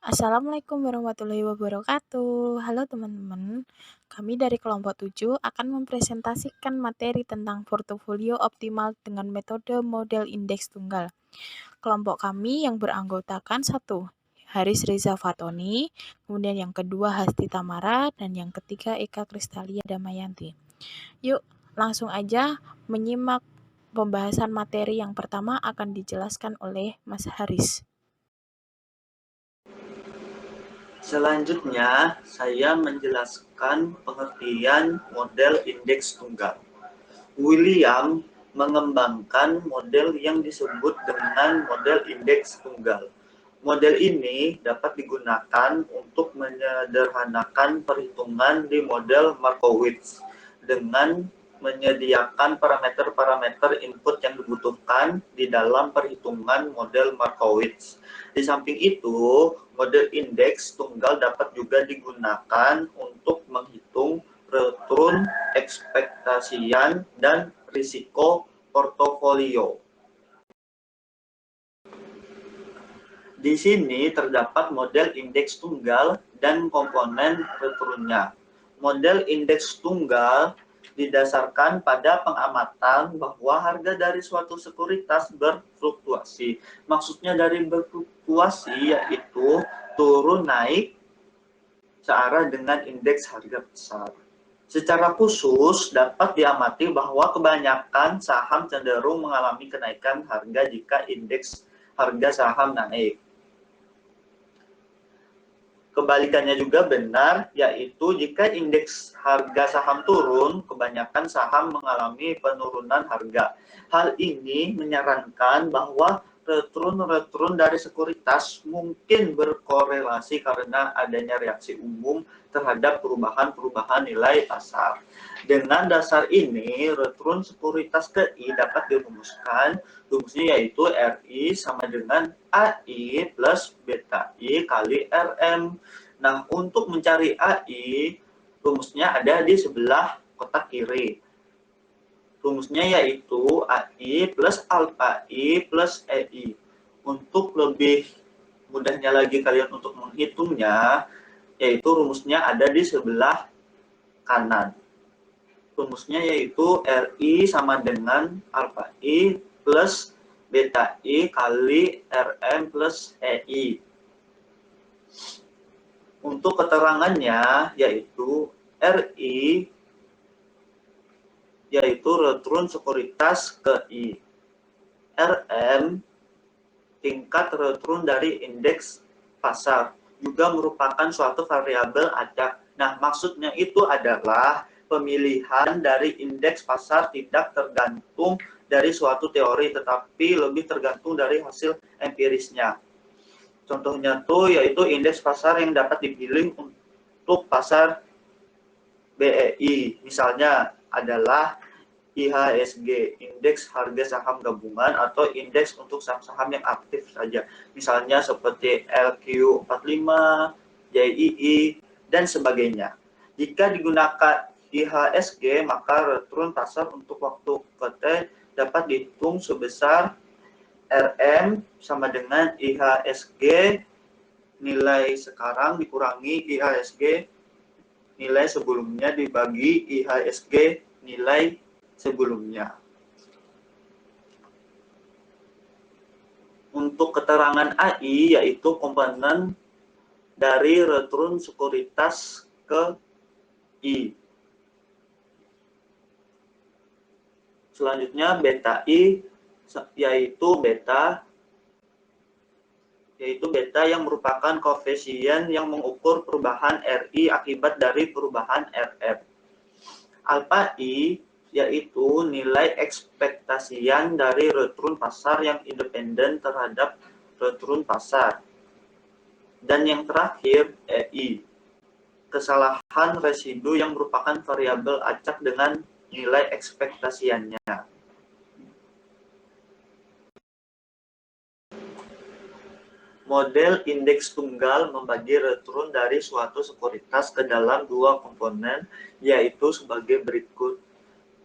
Assalamualaikum warahmatullahi wabarakatuh. Halo teman-teman, kami dari kelompok 7 akan mempresentasikan materi tentang portofolio optimal dengan metode model indeks tunggal. Kelompok kami yang beranggotakan satu, Haris Reza Fatoni, kemudian yang kedua Hasti Tamara, dan yang ketiga Eka Kristalia Damayanti. Yuk, langsung aja menyimak pembahasan materi yang pertama akan dijelaskan oleh Mas Haris. Selanjutnya, saya menjelaskan pengertian model indeks tunggal. William mengembangkan model yang disebut dengan model indeks tunggal. Model ini dapat digunakan untuk menyederhanakan perhitungan di model Markowitz dengan menyediakan parameter-parameter input yang dibutuhkan di dalam perhitungan model Markowitz. Di samping itu, model indeks tunggal dapat juga digunakan untuk menghitung return ekspektasian dan risiko portofolio. Di sini terdapat model indeks tunggal dan komponen returnnya. Model indeks tunggal didasarkan pada pengamatan bahwa harga dari suatu sekuritas berfluktuasi. Maksudnya dari berfluktuasi yaitu turun naik searah dengan indeks harga pasar. Secara khusus dapat diamati bahwa kebanyakan saham cenderung mengalami kenaikan harga jika indeks harga saham naik. Kebalikannya juga benar, yaitu jika indeks harga saham turun, kebanyakan saham mengalami penurunan harga. Hal ini menyarankan bahwa return dari sekuritas mungkin berkorelasi karena adanya reaksi umum terhadap perubahan-perubahan nilai pasar. Dengan dasar ini, return sekuritas KI dapat dirumuskan. Rumusnya yaitu RI sama dengan AI plus beta I kali RM. Nah, untuk mencari AI, rumusnya ada di sebelah kotak kiri. Rumusnya yaitu AI plus alpha I plus EI. Untuk lebih mudahnya lagi kalian untuk menghitungnya, yaitu rumusnya ada di sebelah kanan. Rumusnya yaitu RI sama dengan alpha I plus beta I kali RM plus EI. Untuk keterangannya yaitu RI yaitu return sekuritas ke I. RM tingkat return dari indeks pasar juga merupakan suatu variabel acak. Nah, maksudnya itu adalah pemilihan dari indeks pasar tidak tergantung dari suatu teori tetapi lebih tergantung dari hasil empirisnya. Contohnya tuh yaitu indeks pasar yang dapat dipilih untuk pasar BEI. Misalnya adalah IHSG, indeks harga saham gabungan atau indeks untuk saham-saham yang aktif saja. Misalnya seperti LQ45, JII, dan sebagainya. Jika digunakan IHSG, maka return pasar untuk waktu PT dapat dihitung sebesar RM sama dengan IHSG nilai sekarang dikurangi IHSG nilai sebelumnya dibagi IHSG nilai sebelumnya. Untuk keterangan AI yaitu komponen dari return sekuritas ke I. Selanjutnya beta I yaitu beta yang merupakan koefisien yang mengukur perubahan RI akibat dari perubahan RF. Alpha I yaitu nilai ekspektasian dari return pasar yang independen terhadap return pasar. Dan yang terakhir, EI, kesalahan residu yang merupakan variabel acak dengan nilai ekspektasiannya. Model indeks tunggal membagi return dari suatu sekuritas ke dalam dua komponen, yaitu sebagai berikut.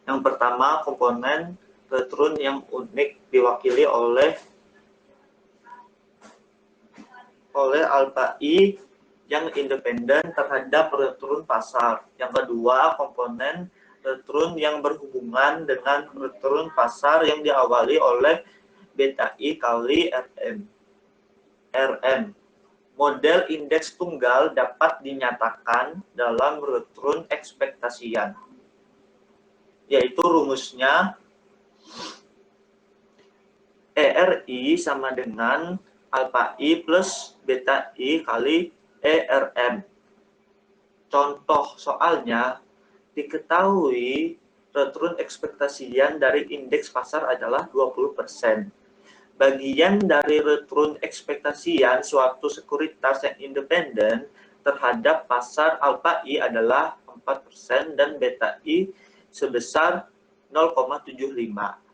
Yang pertama, komponen return yang unik diwakili oleh oleh alfa I yang independen terhadap return pasar. Yang kedua, komponen return yang berhubungan dengan return pasar yang diawali oleh beta I kali Rm. Model indeks tunggal dapat dinyatakan dalam return ekspektasian, yaitu rumusnya ERI sama dengan alfa I plus beta I kali ERM. Contoh soalnya, diketahui return ekspektasian dari indeks pasar adalah 20%. Bagian dari return ekspektasian suatu sekuritas yang independen terhadap pasar alfa I adalah 4% dan beta I sebesar 0,75.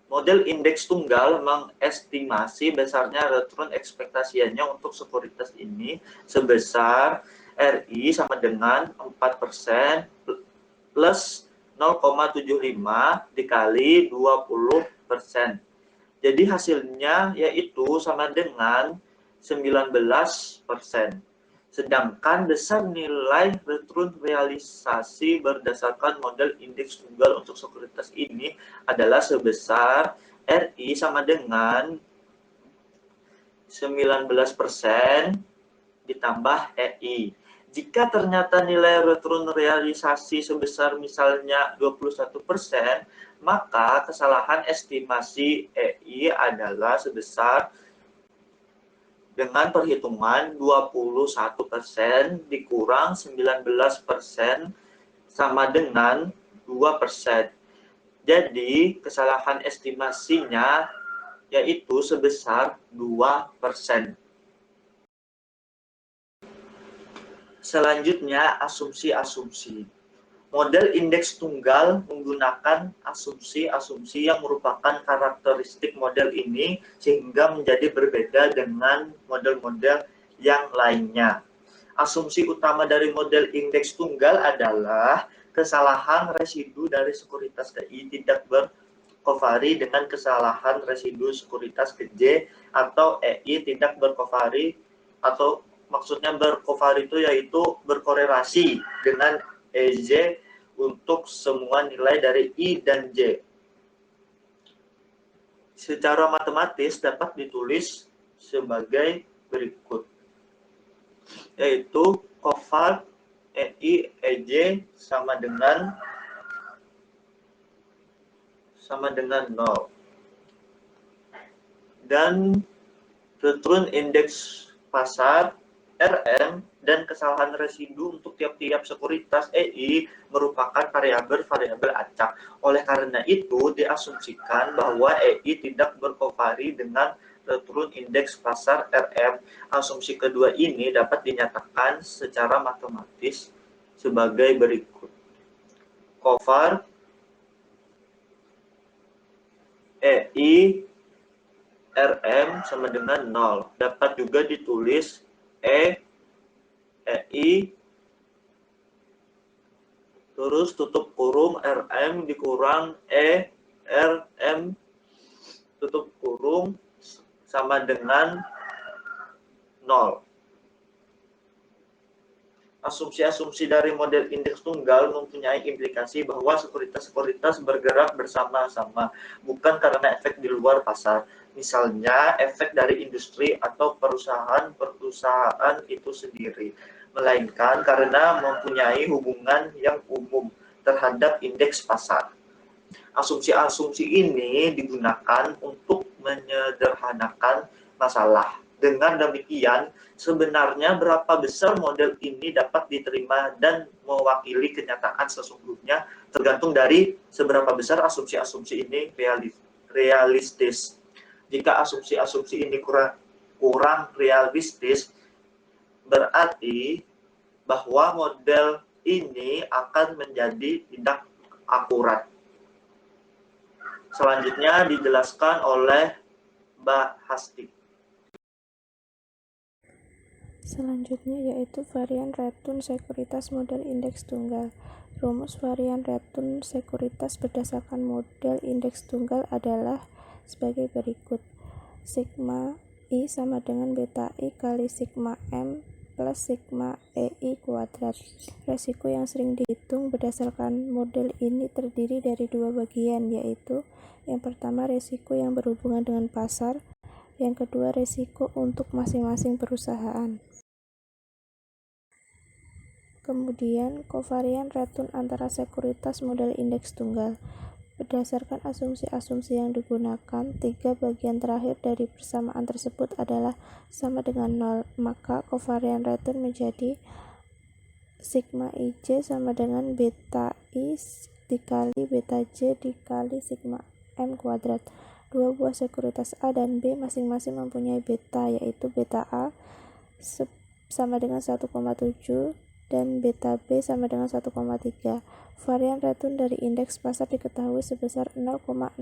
Model indeks tunggal mengestimasi besarnya return ekspektasiannya untuk sekuritas ini sebesar RI sama dengan 4% plus 0,75 dikali 20%. Jadi hasilnya yaitu sama dengan 19%. Sedangkan besar nilai return realisasi berdasarkan model indeks tunggal untuk sekuritas ini adalah sebesar RI sama dengan 19% ditambah EI. Jika ternyata nilai return realisasi sebesar misalnya 21%, maka kesalahan estimasi EI adalah sebesar dengan perhitungan 21% dikurang 19% sama dengan 2%. Jadi kesalahan estimasinya yaitu sebesar 2%. Selanjutnya, asumsi-asumsi. Model indeks tunggal menggunakan asumsi-asumsi yang merupakan karakteristik model ini sehingga menjadi berbeda dengan model-model yang lainnya. Asumsi utama dari model indeks tunggal adalah kesalahan residu dari sekuritas ke I tidak berkovari dengan kesalahan residu sekuritas ke J atau EI tidak berkovari atau maksudnya berkovari itu yaitu berkorelasi dengan EJ untuk semua nilai dari I dan J. Secara matematis dapat ditulis sebagai berikut, yaitu kovar EI EJ sama dengan 0. Dan return indeks pasar RM dan kesalahan residu untuk tiap-tiap sekuritas EI merupakan variabel-variabel acak. Oleh karena itu, diasumsikan bahwa EI tidak berkovari dengan return indeks pasar RM. Asumsi kedua ini dapat dinyatakan secara matematis sebagai berikut. Kovar EI RM sama dengan 0. Dapat juga ditulis EI terus tutup kurung RM dikurang RM tutup kurung sama dengan 0. Asumsi-asumsi dari model indeks tunggal mempunyai implikasi bahwa sekuritas-sekuritas bergerak bersama-sama, bukan karena efek di luar pasar. Misalnya, efek dari industri atau perusahaan-perusahaan itu sendiri, melainkan karena mempunyai hubungan yang umum terhadap indeks pasar. Asumsi-asumsi ini digunakan untuk menyederhanakan masalah. Dengan demikian, sebenarnya berapa besar model ini dapat diterima dan mewakili kenyataan sesungguhnya tergantung dari seberapa besar asumsi-asumsi ini realistis. Jika asumsi-asumsi ini kurang realistis, berarti bahwa model ini akan menjadi tidak akurat. Selanjutnya dijelaskan oleh Mbak Hasti. Selanjutnya yaitu varian return sekuritas model indeks tunggal. Rumus varian return sekuritas berdasarkan model indeks tunggal adalah sebagai berikut. Sigma I sama dengan beta I kali sigma M plus sigma EI kuadrat. Resiko yang sering dihitung berdasarkan model ini terdiri dari dua bagian, yaitu yang pertama resiko yang berhubungan dengan pasar, yang kedua resiko untuk masing-masing perusahaan. Kemudian, kovarian return antara sekuritas model indeks tunggal. Berdasarkan asumsi-asumsi yang digunakan, tiga bagian terakhir dari persamaan tersebut adalah sama dengan 0, maka kovarian return menjadi sigma IJ sama dengan beta I dikali beta J dikali sigma M kuadrat. Dua buah sekuritas A dan B masing-masing mempunyai beta, yaitu beta A sama dengan 1,7 dan beta B sama dengan 1,3. Varian return dari indeks pasar diketahui sebesar 0,0026,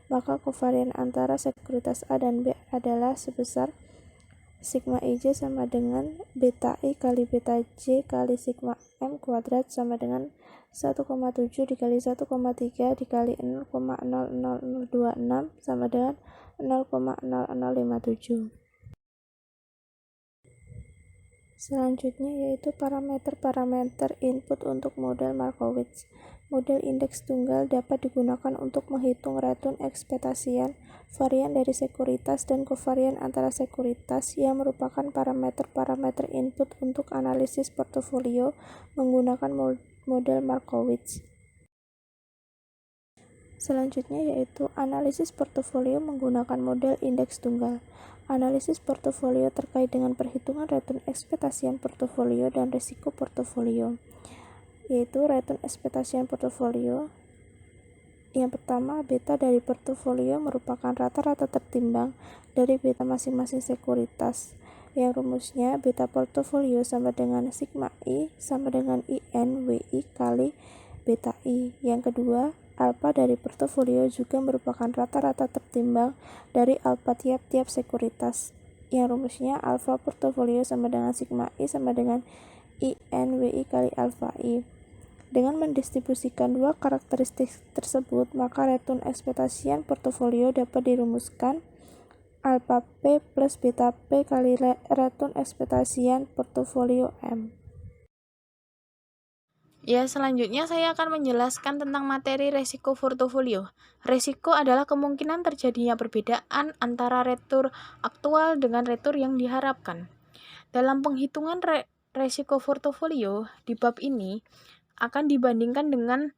maka kovarian antara sekuritas A dan B adalah sebesar sigma IJ sama dengan beta I kali beta J kali sigma M kuadrat sama dengan 1,7 dikali 1,3 dikali 0,00026 sama dengan 0,0057. Selanjutnya yaitu parameter-parameter input untuk model Markowitz. Model indeks tunggal dapat digunakan untuk menghitung return ekspektasian, varian dari sekuritas, dan kovarian antara sekuritas yang merupakan parameter-parameter input untuk analisis portofolio menggunakan model Markowitz. Selanjutnya yaitu analisis portofolio menggunakan model indeks tunggal. Analisis portofolio terkait dengan perhitungan return ekspektasian portofolio dan risiko portofolio, yaitu return ekspektasian portofolio. Yang pertama, beta dari portofolio merupakan rata-rata tertimbang dari beta masing-masing sekuritas, yang rumusnya beta portofolio sama dengan sigma I sama dengan IN WI kali beta I. Yang kedua, alfa dari portofolio juga merupakan rata-rata tertimbang dari alfa tiap-tiap sekuritas, yang rumusnya alfa portofolio sama dengan sigma I sama dengan IN WI kali alfa I. Dengan mendistribusikan dua karakteristik tersebut, maka return ekspektasian portofolio dapat dirumuskan alfa P plus beta P kali return ekspektasian portofolio M. Ya, selanjutnya saya akan menjelaskan tentang materi resiko portofolio. Resiko adalah kemungkinan terjadinya perbedaan antara retur aktual dengan retur yang diharapkan. Dalam penghitungan resiko portofolio di bab ini akan dibandingkan dengan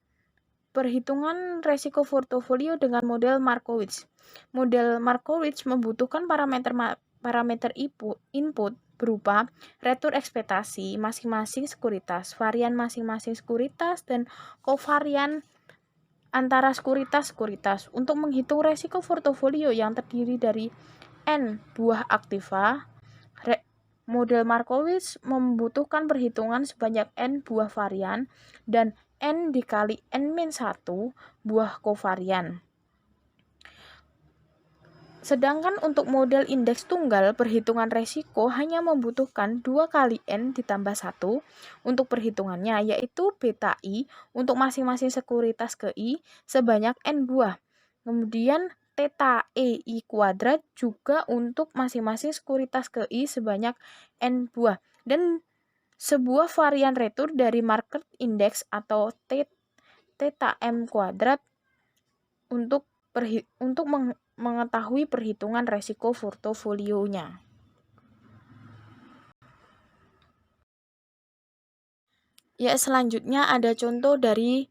perhitungan resiko portofolio dengan model Markowitz. Model Markowitz membutuhkan parameter input berupa retur ekspektasi masing-masing sekuritas, varian masing-masing sekuritas, dan kovarian antara sekuritas-sekuritas. Untuk menghitung resiko portofolio yang terdiri dari N buah aktiva, model Markowitz membutuhkan perhitungan sebanyak N buah varian dan N dikali N-1 buah kovarian. Sedangkan untuk model indeks tunggal, perhitungan resiko hanya membutuhkan 2 kali N ditambah 1 untuk perhitungannya, yaitu beta I untuk masing-masing sekuritas ke I sebanyak N buah. Kemudian theta EI kuadrat juga untuk masing-masing sekuritas ke I sebanyak N buah. Dan sebuah varian retur dari market index atau theta M kuadrat untuk mengetahui perhitungan resiko portofolionya. Ya, selanjutnya ada contoh dari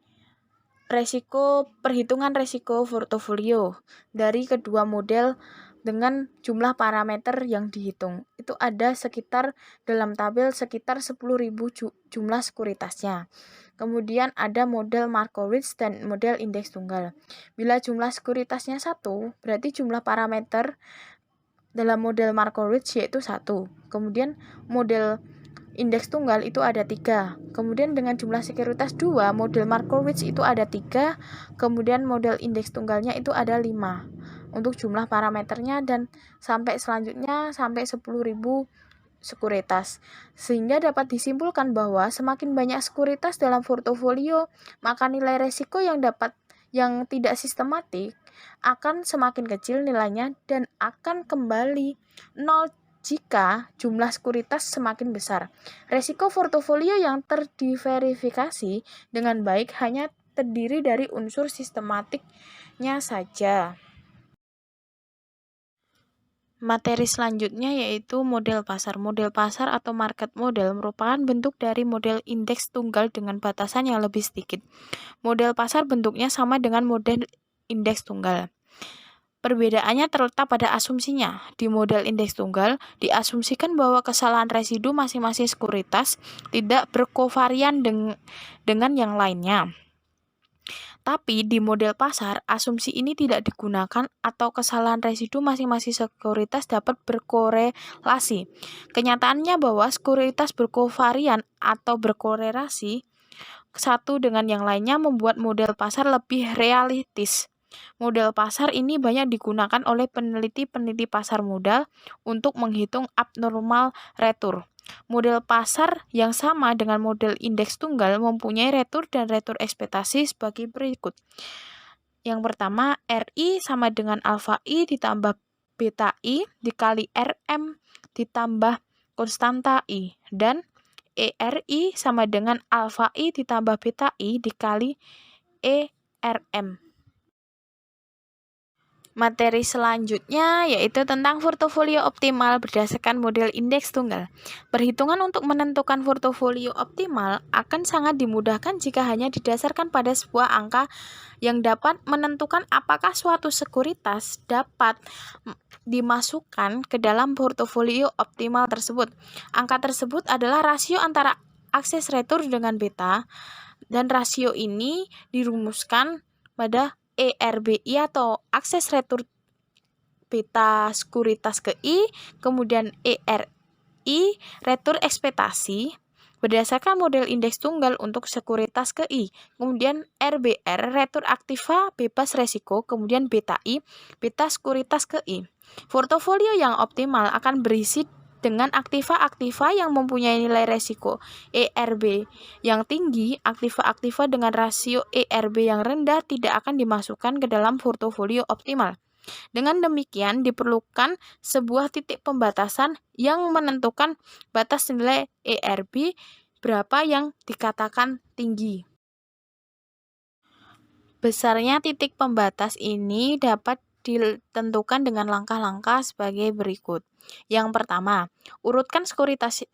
perhitungan resiko portofolio dari kedua model dengan jumlah parameter yang dihitung. Itu ada dalam tabel sekitar 10.000 jumlah sekuritasnya. Kemudian ada model Markowitz dan model indeks tunggal. Bila jumlah sekuritasnya 1, berarti jumlah parameter dalam model Markowitz yaitu 1. Kemudian model indeks tunggal itu ada 3. Kemudian dengan jumlah sekuritas 2, model Markowitz itu ada 3. Kemudian model indeks tunggalnya itu ada 5 untuk jumlah parameternya, dan sampai selanjutnya sampai 10.000 sekuritas. Sehingga dapat disimpulkan bahwa semakin banyak sekuritas dalam portofolio, maka nilai resiko yang tidak sistematik akan semakin kecil nilainya dan akan kembali 0 jika jumlah sekuritas semakin besar. Resiko portofolio yang terdiverifikasi dengan baik hanya terdiri dari unsur sistematiknya saja. Materi selanjutnya yaitu model pasar. Model pasar atau market model merupakan bentuk dari model indeks tunggal dengan batasan yang lebih sedikit. Model pasar bentuknya sama dengan model indeks tunggal. Perbedaannya terletak pada asumsinya. Di model indeks tunggal, diasumsikan bahwa kesalahan residu masing-masing sekuritas tidak berkovarian dengan yang lainnya. Tapi di model pasar, asumsi ini tidak digunakan atau kesalahan residu masing-masing sekuritas dapat berkorelasi. Kenyataannya bahwa sekuritas berkovarian atau berkorelasi satu dengan yang lainnya membuat model pasar lebih realistis. Model pasar ini banyak digunakan oleh peneliti-peneliti pasar modal untuk menghitung abnormal return. Model pasar yang sama dengan model indeks tunggal mempunyai return dan return ekspektasi sebagai berikut. Yang pertama, RI sama dengan alfa I ditambah beta I dikali RM ditambah konstanta I, dan ERI sama dengan alfa I ditambah beta I dikali ERM. Materi selanjutnya yaitu tentang portofolio optimal berdasarkan model indeks tunggal. Perhitungan untuk menentukan portofolio optimal akan sangat dimudahkan jika hanya didasarkan pada sebuah angka yang dapat menentukan apakah suatu sekuritas dapat dimasukkan ke dalam portofolio optimal tersebut. Angka tersebut adalah rasio antara akses return dengan beta, dan rasio ini dirumuskan pada ERBI atau akses return beta sekuritas ke I, kemudian ERI return ekspektasi berdasarkan model indeks tunggal untuk sekuritas ke I, kemudian RBR return aktiva bebas resiko, kemudian beta I beta sekuritas ke I. Portofolio yang optimal akan berisi dengan aktiva-aktiva yang mempunyai nilai resiko ERB yang tinggi. Aktiva-aktiva dengan rasio ERB yang rendah tidak akan dimasukkan ke dalam portofolio optimal. Dengan demikian, diperlukan sebuah titik pembatasan yang menentukan batas nilai ERB berapa yang dikatakan tinggi. Besarnya titik pembatas ini dapat ditentukan dengan langkah-langkah sebagai berikut. Yang pertama, urutkan sekuritas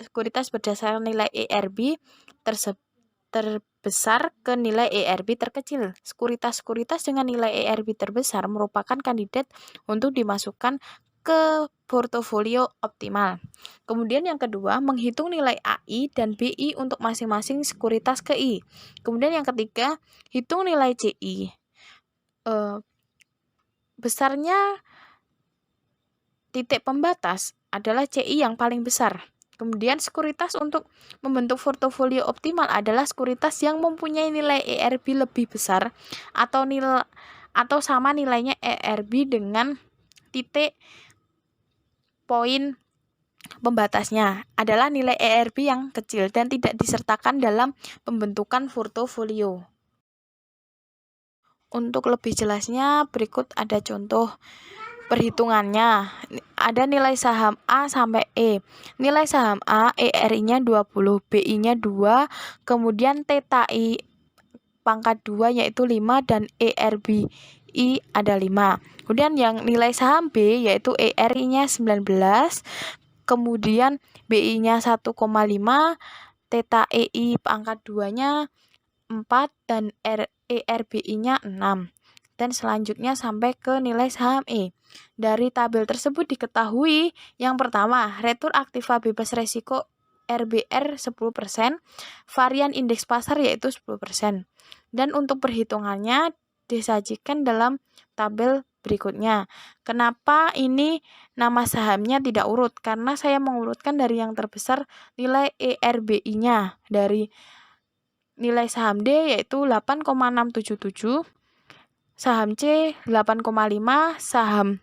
berdasarkan nilai ERB terbesar ke nilai ERB terkecil. Sekuritas dengan nilai ERB terbesar merupakan kandidat untuk dimasukkan ke portofolio optimal. Kemudian yang kedua, menghitung nilai AI dan BI untuk masing-masing sekuritas ke I. Kemudian yang ketiga, hitung nilai CI. Besarnya titik pembatas adalah CI yang paling besar. Kemudian sekuritas untuk membentuk portofolio optimal adalah sekuritas yang mempunyai nilai ERB lebih besar atau sama nilainya ERB dengan titik poin pembatasnya adalah nilai ERB yang kecil dan tidak disertakan dalam pembentukan portofolio. Untuk lebih jelasnya, berikut ada contoh perhitungannya. Ada nilai saham A sampai E. Nilai saham A, ERI-nya 20, BI-nya 2, kemudian theta I pangkat 2 yaitu 5 dan ERBI ada 5. Kemudian yang nilai saham B yaitu ERI-nya 19, kemudian BI-nya 1,5, theta EI pangkat 2-nya 4 dan ERBI-nya 6. Dan selanjutnya sampai ke nilai saham E. Dari tabel tersebut diketahui yang pertama, return aktiva bebas resiko RBR 10%, varian indeks pasar yaitu 10%. Dan untuk perhitungannya disajikan dalam tabel berikutnya. Kenapa ini nama sahamnya tidak urut? Karena saya mengurutkan dari yang terbesar nilai ERBI-nya. Dari nilai saham D yaitu 8,677, saham C 8,5, saham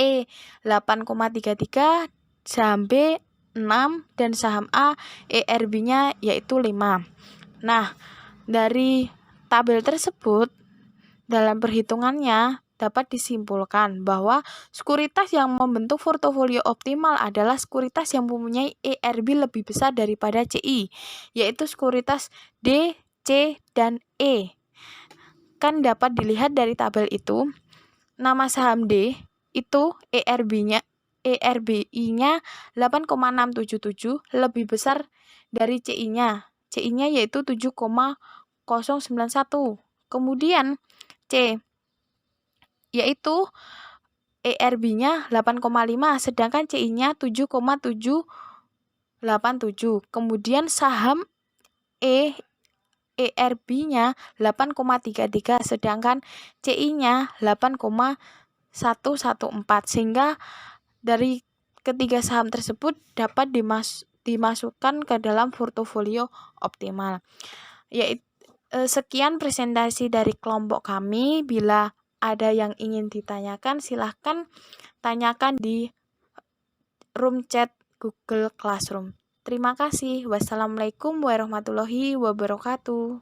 E 8,33, saham B 6, dan saham A ERB-nya yaitu 5. Nah, dari tabel tersebut dalam perhitungannya dapat disimpulkan bahwa sekuritas yang membentuk portofolio optimal adalah sekuritas yang mempunyai ERB lebih besar daripada CI, yaitu sekuritas D, C, dan E. Kan dapat dilihat dari tabel itu, nama saham D itu ERB-nya 8,677 lebih besar dari CI-nya. CI-nya yaitu 7,091. Kemudian C yaitu ERB-nya 8,5 sedangkan CI-nya 7,787. Kemudian saham ERB-nya 8,33 sedangkan CI-nya 8,114 sehingga dari ketiga saham tersebut dapat dimasukkan ke dalam portofolio optimal. Sekian presentasi dari kelompok kami. Bila ada yang ingin ditanyakan, silahkan tanyakan di room chat Google Classroom. Terima kasih. Wassalamualaikum warahmatullahi wabarakatuh.